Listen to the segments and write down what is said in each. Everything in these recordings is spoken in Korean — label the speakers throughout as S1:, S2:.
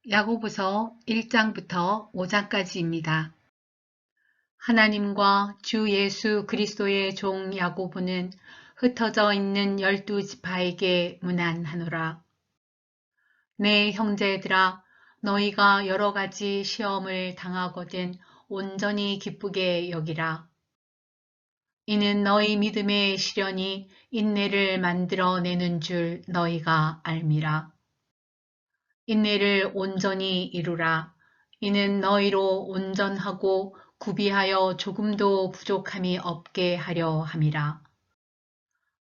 S1: 야고보서 1장부터 5장까지입니다. 하나님과 주 예수 그리스도의 종 야고보는 흩어져 있는 12지파에게 문안하노라. 내 형제들아, 너희가 여러 가지 시험을 당하거든 온전히 기쁘게 여기라. 이는 너희 믿음의 시련이 인내를 만들어내는 줄 너희가 알미라. 인내를 온전히 이루라. 이는 너희로 온전하고 구비하여 조금도 부족함이 없게 하려 함이라.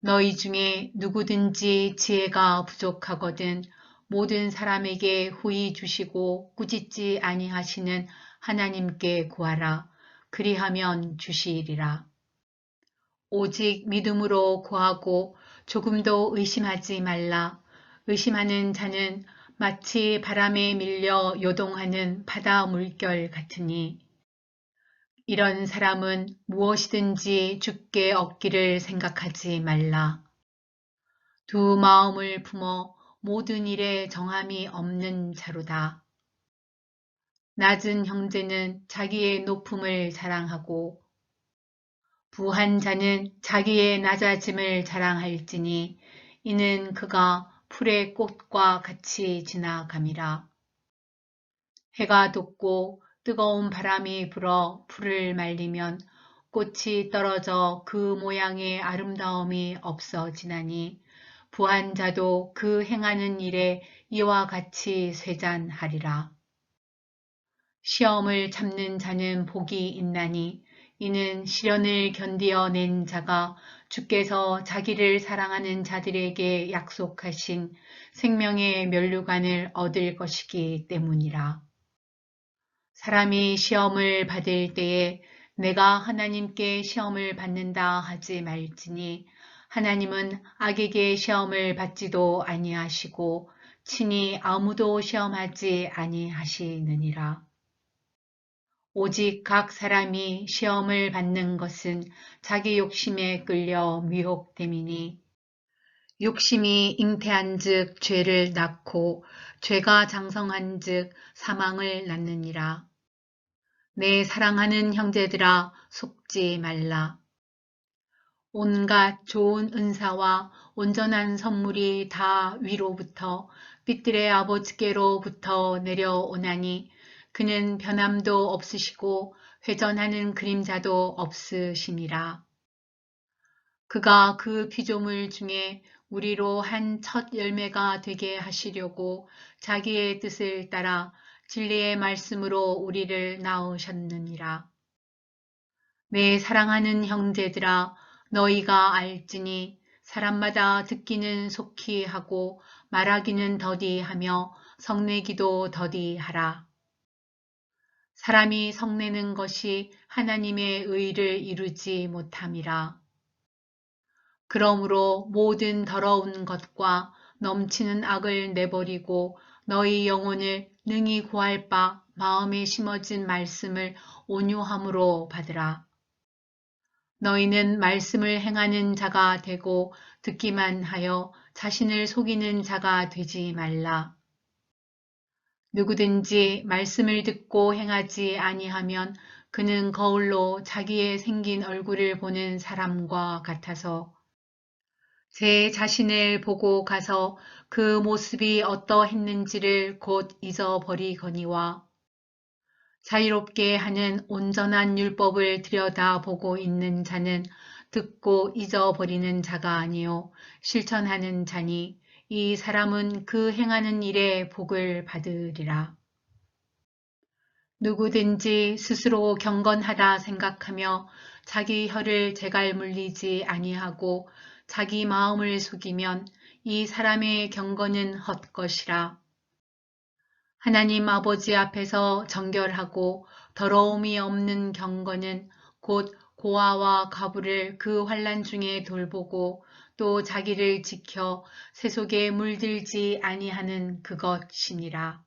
S1: 너희 중에 누구든지 지혜가 부족하거든 모든 사람에게 후히 주시고 꾸짖지 아니하시는 하나님께 구하라. 그리하면 주시리라. 오직 믿음으로 구하고 조금도 의심하지 말라. 의심하는 자는 마치 바람에 밀려 요동하는 바다 물결 같으니 이런 사람은 무엇이든지 주께 얻기를 생각하지 말라. 두 마음을 품어 모든 일에 정함이 없는 자로다. 낮은 형제는 자기의 높음을 자랑하고 부한 자는 자기의 낮아짐을 자랑할지니 이는 그가 풀의 꽃과 같이 지나감이라. 해가 돋고 뜨거운 바람이 불어 풀을 말리면 꽃이 떨어져 그 모양의 아름다움이 없어지나니 부한 자도 그 행하는 일에 이와 같이 쇠잔하리라. 시험을 참는 자는 복이 있나니 이는 시련을 견디어 낸 자가 주께서 자기를 사랑하는 자들에게 약속하신 생명의 면류관을 얻을 것이기 때문이라. 사람이 시험을 받을 때에 내가 하나님께 시험을 받는다 하지 말지니 하나님은 악에게 시험을 받지도 아니하시고 친히 아무도 시험하지 아니하시느니라. 오직 각 사람이 시험을 받는 것은 자기 욕심에 끌려 미혹됨이니 욕심이 잉태한 즉 죄를 낳고 죄가 장성한 즉 사망을 낳느니라. 내 사랑하는 형제들아 속지 말라. 온갖 좋은 은사와 온전한 선물이 다 위로부터 빛들의 아버지께로부터 내려오나니 그는 변함도 없으시고 회전하는 그림자도 없으심이라. 그가 그 피조물 중에 우리로 한 첫 열매가 되게 하시려고 자기의 뜻을 따라 진리의 말씀으로 우리를 낳으셨느니라. 내 사랑하는 형제들아, 너희가 알지니 사람마다 듣기는 속히 하고 말하기는 더디하며 성내기도 더디하라. 사람이 성내는 것이 하나님의 의를 이루지 못함이라. 그러므로 모든 더러운 것과 넘치는 악을 내버리고 너희 영혼을 능히 구할 바 마음에 심어진 말씀을 온유함으로 받으라. 너희는 말씀을 행하는 자가 되고 듣기만 하여 자신을 속이는 자가 되지 말라. 누구든지 말씀을 듣고 행하지 아니하면 그는 거울로 자기의 생긴 얼굴을 보는 사람과 같아서 제 자신을 보고 가서 그 모습이 어떠했는지를 곧 잊어버리거니와 자유롭게 하는 온전한 율법을 들여다보고 있는 자는 듣고 잊어버리는 자가 아니요 실천하는 자니 이 사람은 그 행하는 일에 복을 받으리라. 누구든지 스스로 경건하다 생각하며 자기 혀를 제갈 물리지 아니하고 자기 마음을 속이면 이 사람의 경건은 헛것이라. 하나님 아버지 앞에서 정결하고 더러움이 없는 경건은 곧 고아와 과부를 그 환난 중에 돌보고 또 자기를 지켜 세속에 물들지 아니하는 그것이니라.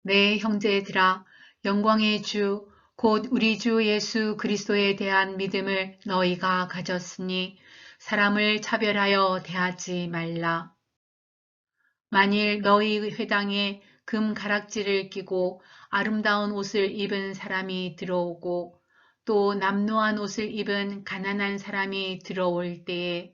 S1: 내 형제들아, 영광의 주, 곧 우리 주 예수 그리스도에 대한 믿음을 너희가 가졌으니 사람을 차별하여 대하지 말라. 만일 너희 회당에 금 가락지를 끼고 아름다운 옷을 입은 사람이 들어오고 또 남노한 옷을 입은 가난한 사람이 들어올 때에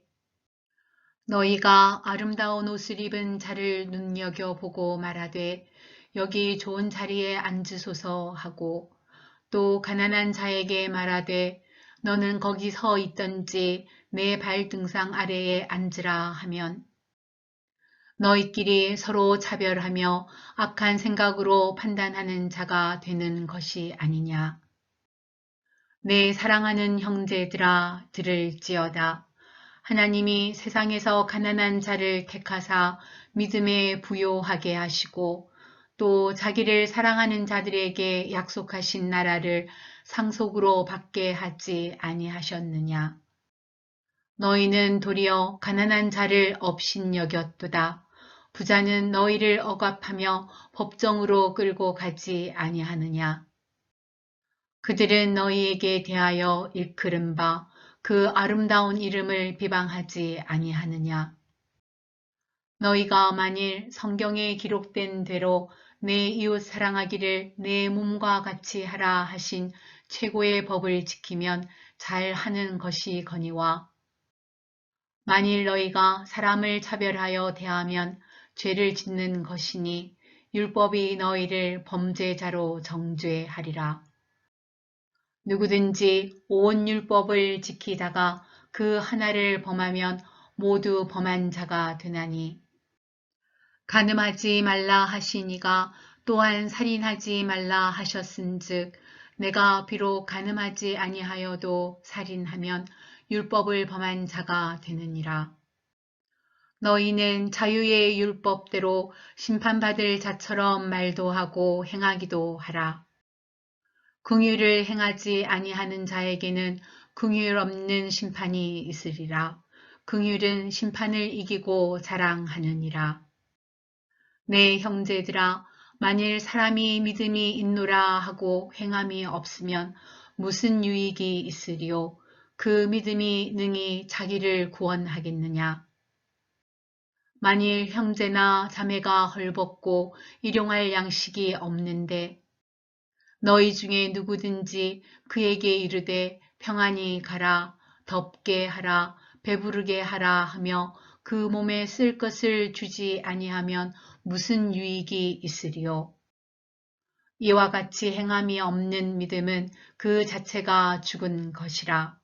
S1: 너희가 아름다운 옷을 입은 자를 눈여겨보고 말하되 여기 좋은 자리에 앉으소서 하고 또 가난한 자에게 말하되 너는 거기 서 있던지 내 발등상 아래에 앉으라 하면 너희끼리 서로 차별하며 악한 생각으로 판단하는 자가 되는 것이 아니냐. 내 사랑하는 형제들아 들을지어다. 하나님이 세상에서 가난한 자를 택하사 믿음에 부요하게 하시고 또 자기를 사랑하는 자들에게 약속하신 나라를 상속으로 받게 하지 아니하셨느냐. 너희는 도리어 가난한 자를 업신여겼도다. 부자는 너희를 억압하며 법정으로 끌고 가지 아니하느냐. 그들은 너희에게 대하여 일컬은 바 그 아름다운 이름을 비방하지 아니하느냐. 너희가 만일 성경에 기록된 대로 내 이웃 사랑하기를 내 몸과 같이 하라 하신 최고의 법을 지키면 잘 하는 것이거니와 만일 너희가 사람을 차별하여 대하면 죄를 짓는 것이니 율법이 너희를 범죄자로 정죄하리라. 누구든지 온 율법을 지키다가 그 하나를 범하면 모두 범한 자가 되나니 간음하지 말라 하시니가 또한 살인하지 말라 하셨은즉 내가 비록 간음하지 아니하여도 살인하면 율법을 범한 자가 되느니라. 너희는 자유의 율법대로 심판받을 자처럼 말도 하고 행하기도 하라. 긍휼을 행하지 아니하는 자에게는 긍휼 없는 심판이 있으리라. 긍휼은 심판을 이기고 자랑하느니라. 내 형제들아, 만일 사람이 믿음이 있노라 하고 행함이 없으면 무슨 유익이 있으리요? 그 믿음이 능히 자기를 구원하겠느냐? 만일 형제나 자매가 헐벗고 일용할 양식이 없는데 너희 중에 누구든지 그에게 이르되 평안히 가라, 덥게 하라, 배부르게 하라 하며 그 몸에 쓸 것을 주지 아니하면 무슨 유익이 있으리요? 이와 같이 행함이 없는 믿음은 그 자체가 죽은 것이라.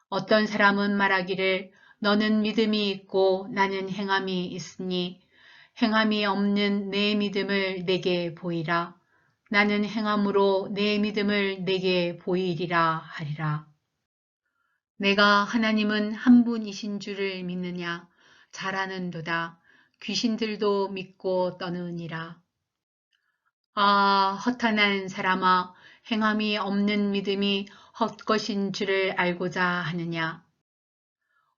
S1: 어떤 사람은 말하기를 너는 믿음이 있고 나는 행함이 있으니 행함이 없는 내 믿음을 내게 보이라. 나는 행함으로 내 믿음을 내게 보이리라 하리라. 내가 하나님은 한 분이신 줄을 믿느냐? 잘하는도다. 귀신들도 믿고 떠느니라. 아, 허탄한 사람아, 행함이 없는 믿음이 헛것인 줄을 알고자 하느냐?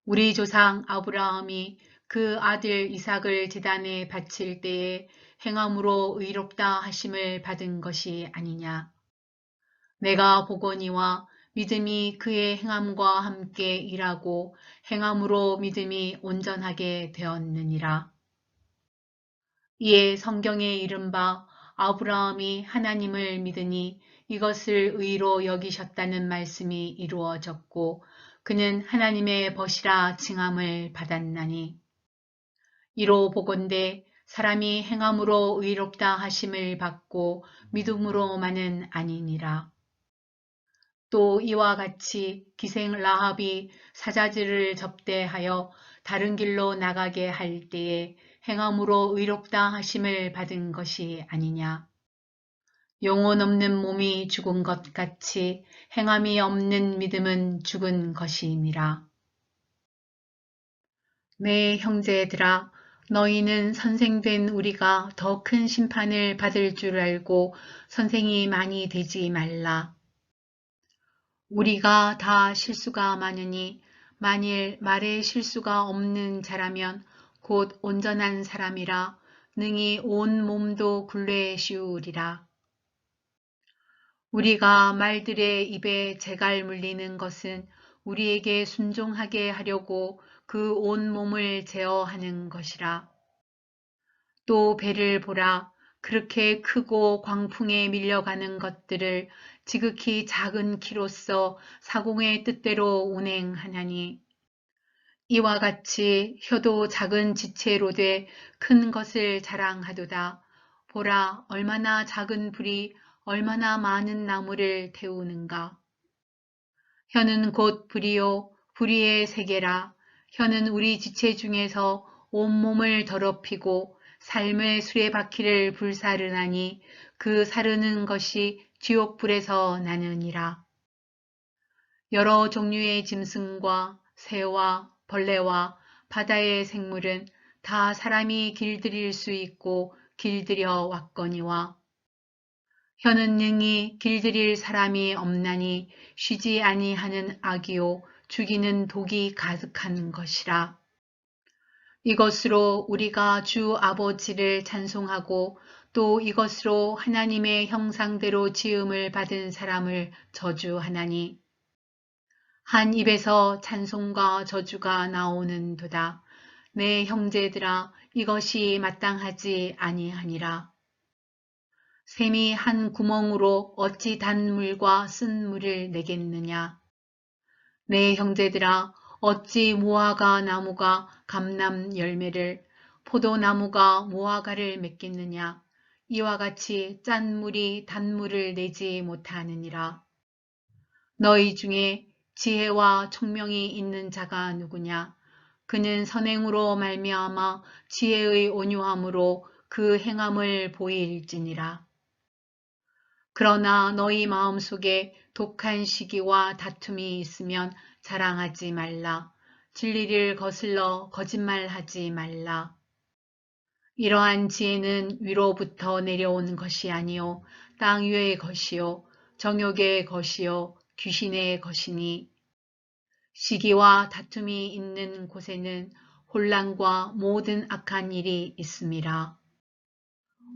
S1: 우리 조상 아브라함이 그 아들 이삭을 제단에 바칠 때에 행함으로 의롭다 하심을 받은 것이 아니냐. 내가 보거니와 믿음이 그의 행함과 함께 일하고 행함으로 믿음이 온전하게 되었느니라. 이에 성경에 이른바 아브라함이 하나님을 믿으니 이것을 의로 여기셨다는 말씀이 이루어졌고 그는 하나님의 벗이라 칭함을 받았나니 이로 보건대 사람이 행함으로 의롭다 하심을 받고 믿음으로만은 아니니라. 또 이와 같이 기생 라합이 사자들을 접대하여 다른 길로 나가게 할 때에 행함으로 의롭다 하심을 받은 것이 아니냐. 영혼 없는 몸이 죽은 것 같이 행함이 없는 믿음은 죽은 것이니라. 내 형제들아, 너희는 선생된 우리가 더 큰 심판을 받을 줄 알고 선생이 많이 되지 말라. 우리가 다 실수가 많으니 만일 말에 실수가 없는 자라면 곧 온전한 사람이라 능히 온 몸도 굴레 씌우리라. 우리가 말들의 입에 재갈 물리는 것은 우리에게 순종하게 하려고 그 온 몸을 제어하는 것이라. 또 배를 보라. 그렇게 크고 광풍에 밀려가는 것들을 지극히 작은 키로서 사공의 뜻대로 운행하나니 이와 같이 혀도 작은 지체로 돼 큰 것을 자랑하도다. 보라, 얼마나 작은 불이 얼마나 많은 나무를 태우는가. 혀는 곧 불이요, 불의의 세계라. 혀는 우리 지체 중에서 온몸을 더럽히고 삶의 수레바퀴를 불사르나니 그 사르는 것이 지옥불에서 나느니라. 여러 종류의 짐승과 새와 벌레와 바다의 생물은 다 사람이 길들일 수 있고 길들여 왔거니와 혀는 능히 길들일 사람이 없나니 쉬지 아니하는 악이요 죽이는 독이 가득한 것이라. 이것으로 우리가 주 아버지를 찬송하고 또 이것으로 하나님의 형상대로 지음을 받은 사람을 저주하나니 한 입에서 찬송과 저주가 나오는도다. 내 형제들아, 이것이 마땅하지 아니하니라. 샘이 한 구멍으로 어찌 단물과 쓴 물을 내겠느냐. 내 형제들아, 어찌 무화과 나무가 감람 열매를, 포도나무가 무화과를 맺겠느냐. 이와 같이 짠 물이 단물을 내지 못하느니라. 너희 중에 지혜와 총명이 있는 자가 누구냐? 그는 선행으로 말미암아 지혜의 온유함으로 그 행함을 보일지니라. 그러나 너희 마음속에 독한 시기와 다툼이 있으면 자랑하지 말라. 진리를 거슬러 거짓말하지 말라. 이러한 지혜는 위로부터 내려온 것이 아니요 땅 위의 것이요 정욕의 것이요 귀신의 것이니 시기와 다툼이 있는 곳에는 혼란과 모든 악한 일이 있음이라.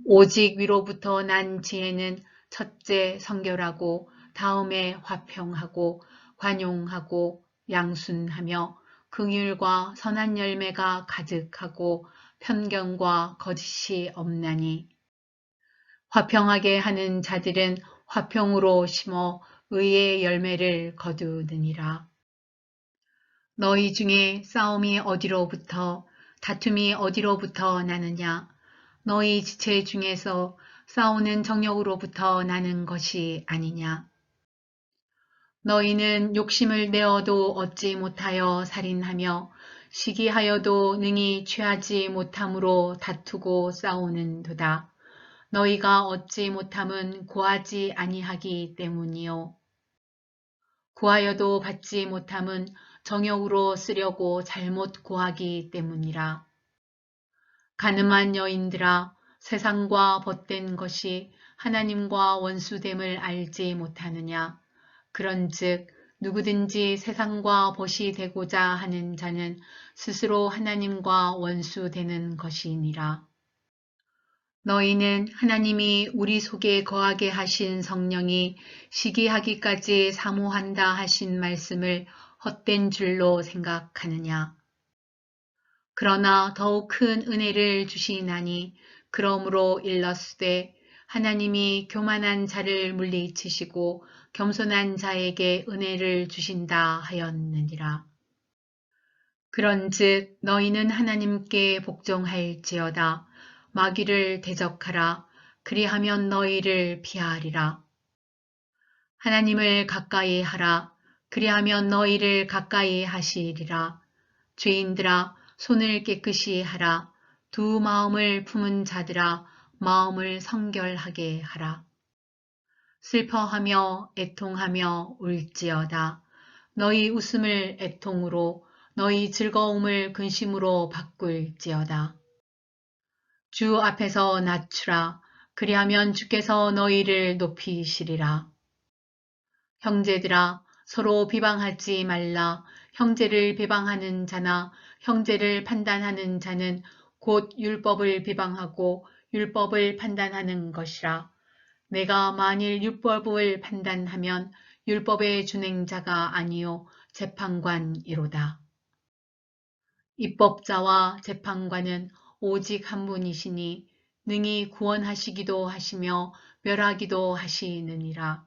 S1: 오직 위로부터 난 지혜는 첫째 성결하고 다음에 화평하고 관용하고 양순하며 긍휼과 선한 열매가 가득하고 편견과 거짓이 없나니 화평하게 하는 자들은 화평으로 심어 의의 열매를 거두느니라. 너희 중에 싸움이 어디로부터 다툼이 어디로부터 나느냐. 너희 지체 중에서 싸우는 정욕으로부터 나는 것이 아니냐. 너희는 욕심을 내어도 얻지 못하여 살인하며 시기하여도 능히 취하지 못함으로 다투고 싸우는도다. 너희가 얻지 못함은 구하지 아니하기 때문이요. 구하여도 받지 못함은 정욕으로 쓰려고 잘못 구하기 때문이라. 가늠한 여인들아, 세상과 벗된 것이 하나님과 원수됨을 알지 못하느냐. 그런즉 누구든지 세상과 벗이 되고자 하는 자는 스스로 하나님과 원수되는 것이니라. 너희는 하나님이 우리 속에 거하게 하신 성령이 시기하기까지 사모한다 하신 말씀을 헛된 줄로 생각하느냐. 그러나 더욱 큰 은혜를 주시나니 그러므로 일렀으되 하나님이 교만한 자를 물리치시고 겸손한 자에게 은혜를 주신다 하였느니라. 그런즉 너희는 하나님께 복종할지어다. 마귀를 대적하라. 그리하면 너희를 피하리라. 하나님을 가까이 하라. 그리하면 너희를 가까이 하시리라. 죄인들아, 손을 깨끗이 하라. 두 마음을 품은 자들아, 마음을 성결하게 하라. 슬퍼하며 애통하며 울지어다. 너희 웃음을 애통으로, 너희 즐거움을 근심으로 바꿀지어다. 주 앞에서 낮추라. 그리하면 주께서 너희를 높이시리라. 형제들아, 서로 비방하지 말라. 형제를 비방하는 자나 형제를 판단하는 자는 곧 율법을 비방하고 율법을 판단하는 것이라. 내가 만일 율법을 판단하면 율법의 준행자가 아니요 재판관이로다. 입법자와 재판관은 오직 한 분이시니 능히 구원하시기도 하시며 멸하기도 하시느니라.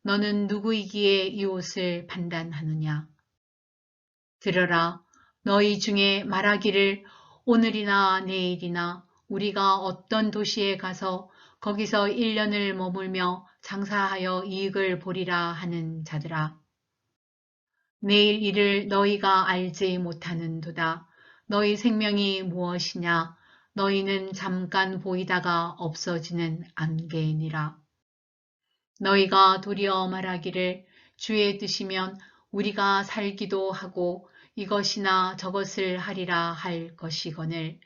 S1: 너는 누구이기에 이 옷을 판단하느냐? 들으라. 너희 중에 말하기를 오늘이나 내일이나 우리가 어떤 도시에 가서 거기서 1년을 머물며 장사하여 이익을 보리라 하는 자들아. 내일 일을 너희가 알지 못하는도다. 너희 생명이 무엇이냐? 너희는 잠깐 보이다가 없어지는 안개니라. 너희가 도리어 말하기를 주의 뜻이면 우리가 살기도 하고 이것이나 저것을 하리라 할 것이거늘.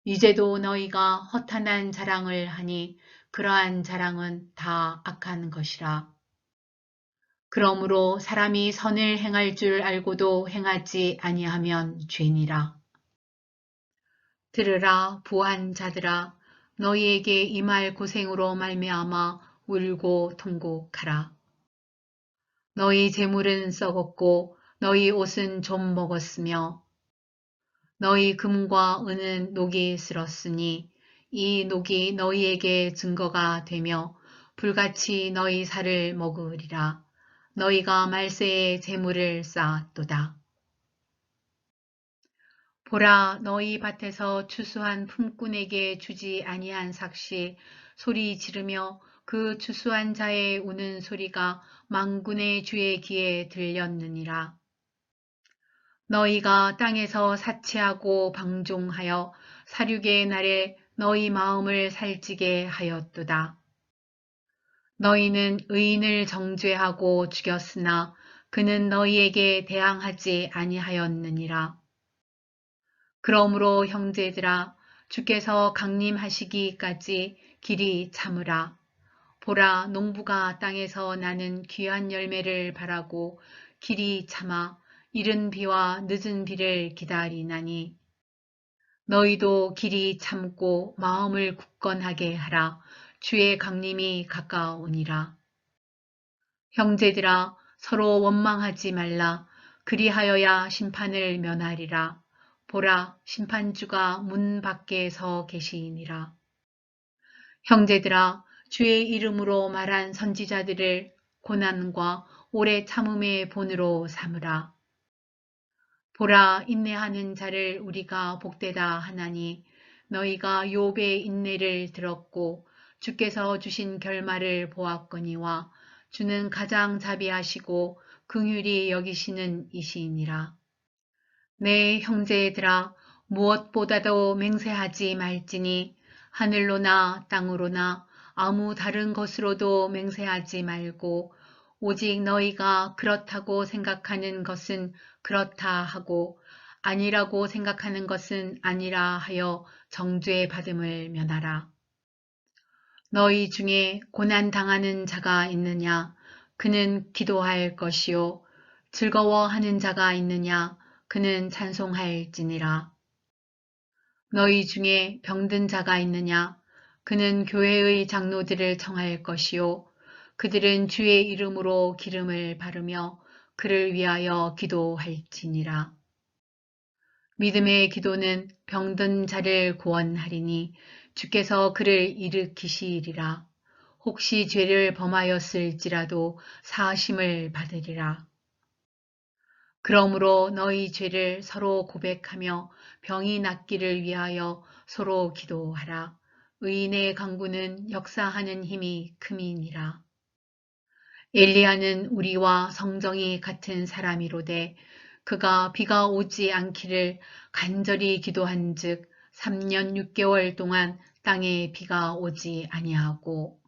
S1: 이제도 너희가 허탄한 자랑을 하니 그러한 자랑은 다 악한 것이라. 그러므로 사람이 선을 행할 줄 알고도 행하지 아니하면 죄니라. 들으라 부한 자들아, 너희에게 임할 고생으로 말미암아 울고 통곡하라. 너희 재물은 썩었고 너희 옷은 좀 먹었으며 너희 금과 은은 녹이 슬었으니 이 녹이 너희에게 증거가 되며 불같이 너희 살을 먹으리라. 너희가 말세에 재물을 쌓았도다. 보라, 너희 밭에서 추수한 품꾼에게 주지 아니한 삭시 소리 지르며 그 추수한 자의 우는 소리가 만군의 주의 귀에 들렸느니라. 너희가 땅에서 사치하고 방종하여 사륙의 날에 너희 마음을 살찌게 하였도다. 너희는 의인을 정죄하고 죽였으나 그는 너희에게 대항하지 아니하였느니라. 그러므로 형제들아, 주께서 강림하시기까지 길이 참으라. 보라, 농부가 땅에서 나는 귀한 열매를 바라고 길이 참아 이른 비와 늦은 비를 기다리나니 너희도 길이 참고 마음을 굳건하게 하라. 주의 강림이 가까우니라. 형제들아, 서로 원망하지 말라. 그리하여야 심판을 면하리라. 보라, 심판주가 문 밖에 서 계시니라. 형제들아, 주의 이름으로 말한 선지자들을 고난과 오래 참음의 본으로 삼으라. 보라, 인내하는 자를 우리가 복되다 하나니 너희가 욥의 인내를 들었고 주께서 주신 결말을 보았거니와 주는 가장 자비하시고 긍휼히 여기시는 이시니라. 내 형제들아, 무엇보다도 맹세하지 말지니 하늘로나 땅으로나 아무 다른 것으로도 맹세하지 말고 오직 너희가 그렇다고 생각하는 것은 그렇다 하고 아니라고 생각하는 것은 아니라 하여 정죄 받음을 면하라. 너희 중에 고난 당하는 자가 있느냐? 그는 기도할 것이요. 즐거워하는 자가 있느냐? 그는 찬송할지니라. 너희 중에 병든 자가 있느냐? 그는 교회의 장로들을 청할 것이요. 그들은 주의 이름으로 기름을 바르며 그를 위하여 기도할지니라. 믿음의 기도는 병든 자를 구원하리니 주께서 그를 일으키시리라. 혹시 죄를 범하였을지라도 사하심을 받으리라. 그러므로 너희 죄를 서로 고백하며 병이 낫기를 위하여 서로 기도하라. 의인의 간구는 역사하는 힘이 큼이니라. 엘리야는 우리와 성정이 같은 사람이로되 그가 비가 오지 않기를 간절히 기도한즉 3년 6개월 동안 땅에 비가 오지 아니하고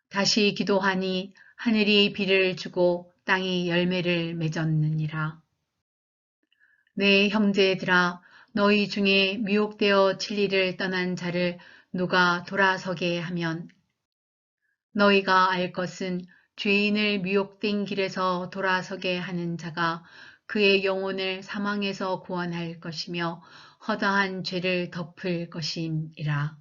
S1: 다시 기도하니 하늘이 비를 주고 땅이 열매를 맺었느니라. 내 형제들아, 너희 중에 미혹되어 진리를 떠난 자를 누가 돌아서게 하면 너희가 알 것은 죄인을 미혹된 길에서 돌아서게 하는 자가 그의 영혼을 사망에서 구원할 것이며 허다한 죄를 덮을 것임이라.